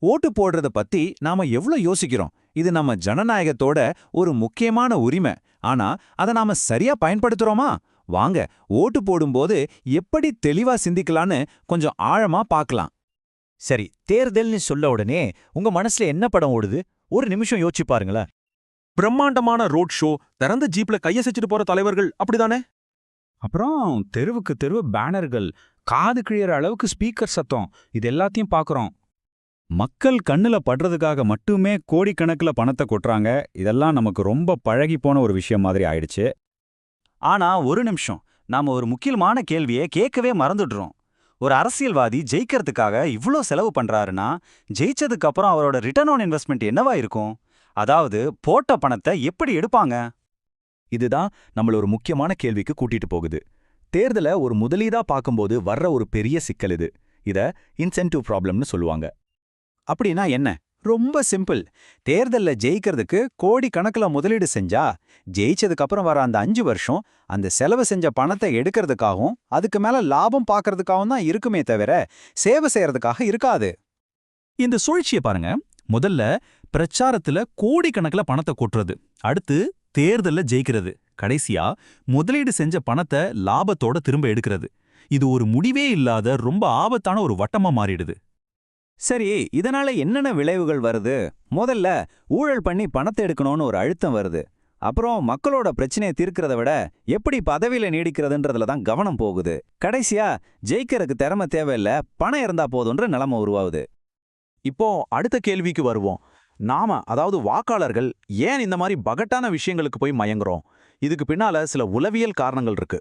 ஓட்டு போடுறத பத்தி நாம எவ்ளோ யோசிக்கிறோம். இது நம்ம ஜனநாயகத்தோட ஒரு முக்கியமான உரிமை. ஆனா அத நாம சரியா பயன்படுத்துறோமா? வாங்க, ஓட்டு போடும்போது எப்படி தெளிவா சிந்திக்கலான்னு கொஞ்சம் ஆழமா பார்க்கலாம். சரி, தேர்தல்னு சொல்ல உடனே உங்க மனசுல என்ன படம் ஓடுது? ஒரு நிமிஷம் யோசிச்சு பாருங்களேன். பிரம்மாண்டமான ரோட் ஷோ, திறந்த ஜீப்ல கையசைச்சிட்டு போற தலைவர்கள் அப்படிதானே? அப்புறம் தெருவுக்கு தெருவு பேனர்கள், காது கிழியற அளவுக்கு ஸ்பீக்கர் சத்தம், இது எல்லாத்தையும் பார்க்கறோம். மக்கள் கண்ணுல படுறதுக்காக மட்டுமே கோடிக்கணக்குல பணத்தை கொட்டுறாங்க. இதெல்லாம் நமக்கு ரொம்ப பழகி போன ஒரு விஷயம் மாதிரி ஆயிடுச்சு. ஆனா ஒரு நிமிஷம், நாம ஒரு முக்கியமான கேள்வியை கேட்கவே மறந்துடுறோம். ஒரு அரசியல்வாதி ஜெயிக்கிறதுக்காக இவ்ளோ செலவு பண்றாருன்னா, ஜெயிச்சதுக்கு அப்புறம் அவரோட ரிட்டர்ன் ஆன் இன்வெஸ்ட்மெண்ட் என்னவா இருக்கும்? அதாவது போட்ட பணத்தை எப்படி எடுப்பாங்க? இதுதான் நம்மள ஒரு முக்கியமான கேள்விக்கு கூட்டிட்டு போகுது. தேர்தல ஒரு முதலீடா பார்க்கும்போது வர்ற ஒரு பெரிய சிக்கல் இது. இத இன்சென்டிவ் ப்ராப்ளம்னு சொல்லுவாங்க. அப்படின்னா என்ன? ரொம்ப சிம்பிள். தேர்தல்ல ஜெயிக்கிறதுக்கு கோடி கணக்குல முதலீடு செஞ்சா, ஜெயிச்சதுக்கு அப்புறம் வர அந்த 5 வருஷம் அந்த செலவு செஞ்ச பணத்தை எடுக்கிறதுக்காகவும் அதுக்கு மேல லாபம் பார்க்கறதுக்காகவும் தான் இருக்குமே தவிர சேவை செய்யறதுக்காக இருக்காது. இந்த சுழற்சியை பாருங்க. முதல்ல பிரச்சாரத்துல கோடிக்கணக்குல பணத்தை கொட்டுறது, அடுத்து தேர்தல்ல ஜெயிக்கிறது, கடைசியா முதலீடு செஞ்ச பணத்தை லாபத்தோட திரும்ப எடுக்கிறது. இது ஒரு முடிவே இல்லாத ரொம்ப ஆபத்தான ஒரு வட்டமா மாறிடுது. சரி, இதனால என்னென்ன விளைவுகள் வருது? முதல்ல ஊழல் பண்ணி பணத்தை எடுக்கணும்னு ஒரு அழுத்தம் வருது. அப்புறம் மக்களோட பிரச்சனையை தீர்க்கிறத விட எப்படி பதவியில நீடிக்கிறதுன்றதுல தான் கவனம் போகுது. கடைசியா ஜெயிக்கிறதுக்கு திறமை தேவையில்ல, பணம் இருந்தா போதுன்ற நிலைமை உருவாகுது. இப்போ அடுத்த கேள்விக்கு வருவோம். அதாவது வாக்காளர்கள் ஏன் இந்த மாதிரி பகட்டான விஷயங்களுக்கு போய் மயங்குறோம்? இதுக்கு பின்னால சில உளவியல் காரணங்கள் இருக்கு.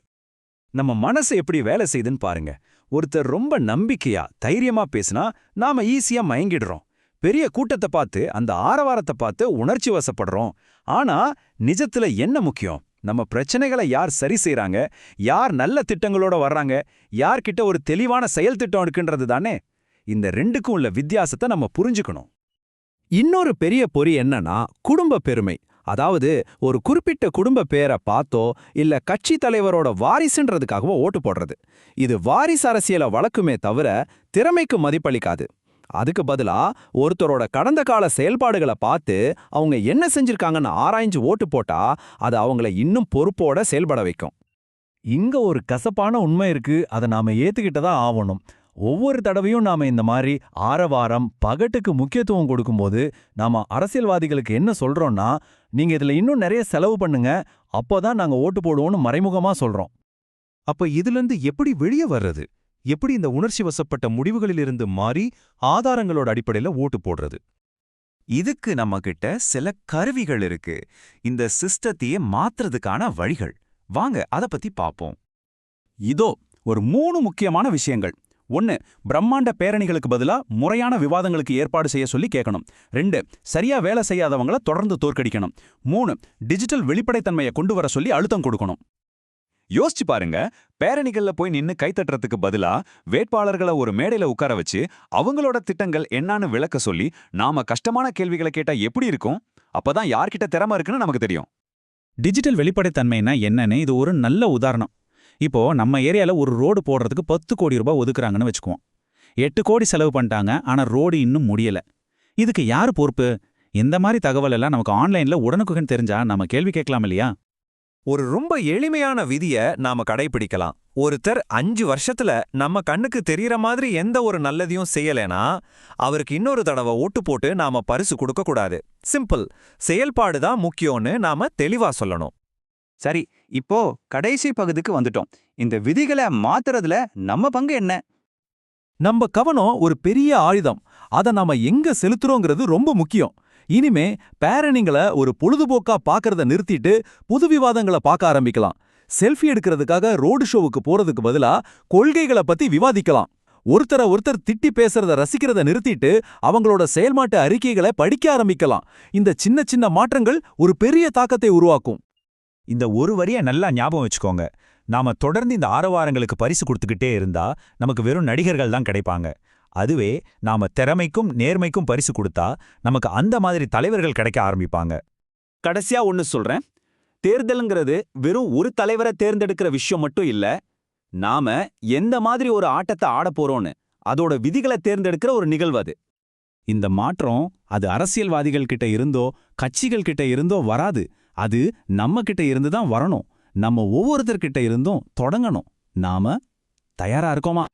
நம்ம மனசு எப்படி வேலை செய்யுதுன்னு பாருங்க. ஒருத்தர் ரொம்ப நம்பிக்கையா தைரியமா பேசினா நாம ஈஸியா மயங்கிடுறோம். பெரிய கூட்டத்தை பார்த்து அந்த ஆரவாரத்தை பார்த்து உணர்ச்சி வசப்படுறோம். ஆனா நிஜத்துல என்ன முக்கியம்? நம்ம பிரச்சனைகளை யார் சரி செய்றாங்க, யார் நல்ல திட்டங்களோட வர்றாங்க, யார்கிட்ட ஒரு தெளிவான செயல் திட்டம் இருக்குன்றது தானே. இந்த ரெண்டுக்கும் உள்ள வித்தியாசத்தை நம்ம புரிஞ்சுக்கணும். இன்னொரு பெரிய பொறி என்னன்னா குடும்ப பெருமை. அதாவது ஒரு குறிப்பிட்ட குடும்ப பேரை பார்த்தோ இல்ல கட்சி தலைவரோட வாரிசுன்றதுக்காகவோ ஓட்டு போடுறது. இது வாரிசு அரசியலை வளர்க்குமே தவிர திறமைக்கு மதிப்பளிக்காது. அதுக்கு பதிலா ஒருத்தரோட கடந்த கால செயல்பாடுகளை பார்த்து அவங்க என்ன செஞ்சிருக்காங்கன்னு ஆராய்ஞ்சு ஓட்டு போட்டா அது அவங்கள இன்னும் பொறுப்போட செயல்பட வைக்கும். இங்க ஒரு கசப்பான உண்மை இருக்கு, அதை நாம ஏத்துக்கிட்டதான் ஆவணும். ஒவ்வொரு தடவையும் நாம இந்த மாதிரி ஆரவாரம் பகட்டுக்கு முக்கியத்துவம் கொடுக்கும்போது நாம அரசியல்வாதிகளுக்கு என்ன சொல்றோம்னா, நீங்க இதுல இன்னும் நிறைய செலவு பண்ணுங்க, அப்போதான் நாங்க ஓட்டு போடுவோம்னு மறைமுகமா சொல்றோம். அப்ப இதிலிருந்து எப்படி வெளியே வர்றது? எப்படி இந்த உணர்ச்சி வசப்பட்ட முடிவுகளிலிருந்து மாறி ஆதாரங்களோட அடிப்படையில ஓட்டு போடுறது? இதுக்கு நம்ம கிட்ட சில கருவிகள் இருக்கு. இந்த சிஸ்டத்தையே மாத்துறதுக்கான வழிகள். வாங்க அத பத்தி பாப்போம். இதோ ஒரு 3 முக்கியமான விஷயங்கள். 1. பிரம்மாண்ட பேரணிகளுக்கு பதிலா முறையான விவாதங்களுக்கு ஏற்பாடு செய்ய சொல்லி கேட்கணும். 2. சரியா வேலை செய்யாதவங்கள தொடர்ந்து தோற்கடிக்கணும். 3. டிஜிட்டல் வெளிப்படைத்தன்மையை கொண்டு வர சொல்லி அழுத்தம் கொடுக்கணும். யோசிச்சு பாருங்க, பேரணிகள்ல போய் நின்னு கைத்தட்டுறதுக்கு பதிலா வேட்பாளர்களை ஒரு மேடையில உட்கார வச்சு அவங்களோட திட்டங்கள் என்னன்னு விளக்க சொல்லி நாம கஷ்டமான கேள்விகளை கேட்டா எப்படி இருக்கும்? அப்பதான் யார்கிட்ட திறமை இருக்குன்னு நமக்கு தெரியும். டிஜிட்டல் வெளிப்படைத்தன்மைனா என்னன்னு இது ஒரு நல்ல உதாரணம். இப்போ நம்ம ஏரியால ஒரு ரோடு போடுறதுக்கு 10 கோடி ரூபாய் ஒதுக்குறாங்கன்னு வச்சுக்குவோம். 8 கோடி செலவு பண்ணிட்டாங்க, ஆனா ரோடு இன்னும் முடியல. இதுக்கு யாரு பொறுப்பு? இந்த மாதிரி தகவல் எல்லாம் நமக்கு ஆன்லைன்ல உடனுக்குடன் தெரிஞ்சா நம்ம கேள்வி கேட்கலாம் இல்லையா? ஒரு ரொம்ப எளிமையான விதிய நாம கடைபிடிக்கலாம். ஒருத்தர் 5 வருஷத்துல நம்ம கண்ணுக்கு தெரியற மாதிரி எந்த ஒரு நல்லதையும் செய்யலைனா அவருக்கு இன்னொரு தடவை ஓட்டு போட்டு நாம பரிசு கொடுக்க கூடாது. சிம்பிள். செயல்பாடு தான் முக்கியம்னு நாம தெளிவா சொல்லணும். சரி, இப்போ கடைசி பகுதிக்கு வந்துட்டோம். இந்த விதிகளை மாத்துறதுல நம்ம பங்கு என்ன? நம்ம கவனம் ஒரு பெரிய ஆயுதம், அதை நாம எங்க செலுத்துறோங்கிறது ரொம்ப முக்கியம். இனிமே பேரணிங்களை ஒரு பொழுதுபோக்கா பார்க்கறத நிறுத்திட்டு புது விவாதங்களை பார்க்க ஆரம்பிக்கலாம். செல்ஃபி எடுக்கிறதுக்காக ரோடு ஷோவுக்கு போறதுக்கு பதிலா கொள்கைகளை பத்தி விவாதிக்கலாம். ஒருத்தர் திட்டி பேசுறத ரசிக்கிறத நிறுத்திட்டு அவங்களோட செயல்பாட்டு அறிக்கைகளை படிக்க ஆரம்பிக்கலாம். இந்த சின்ன சின்ன மாற்றங்கள் ஒரு பெரிய தாக்கத்தை உருவாக்கும். இந்த ஒரு வரிய நல்லா ஞாபகம் வச்சுக்கோங்க. நாம தொடர்ந்து இந்த ஆரவாரங்களுக்கு பரிசு கொடுத்துக்கிட்டே இருந்தா நமக்கு வெறும் நடிகர்கள் தான் கிடைப்பாங்க. அதுவே நாம திறமைக்கும் நேர்மைக்கும் பரிசு கொடுத்தா நமக்கு அந்த மாதிரி தலைவர்கள் கிடைக்க ஆரம்பிப்பாங்க. கடைசியா ஒன்னு சொல்றேன். தேர்தலுங்கிறது வெறும் ஒரு தலைவரை தேர்ந்தெடுக்கிற விஷயம் மட்டும் இல்ல. நாம எந்த மாதிரி ஒரு ஆட்டத்தை ஆட போறோம்னு அதோட விதிகளை தேர்ந்தெடுக்கிற ஒரு நிகழ்வு அது. இந்த மாற்றம் அது அரசியல்வாதிகள் கிட்ட இருந்தோ கட்சிகள் கிட்ட இருந்தோ வராது. அது நம்ம கிட்ட இருந்து தான் வரணும். நம்ம ஒவ்வொருத்தர்கிட்ட இருந்தும் தொடங்கணும். நாம தயாரா இருக்கோமா?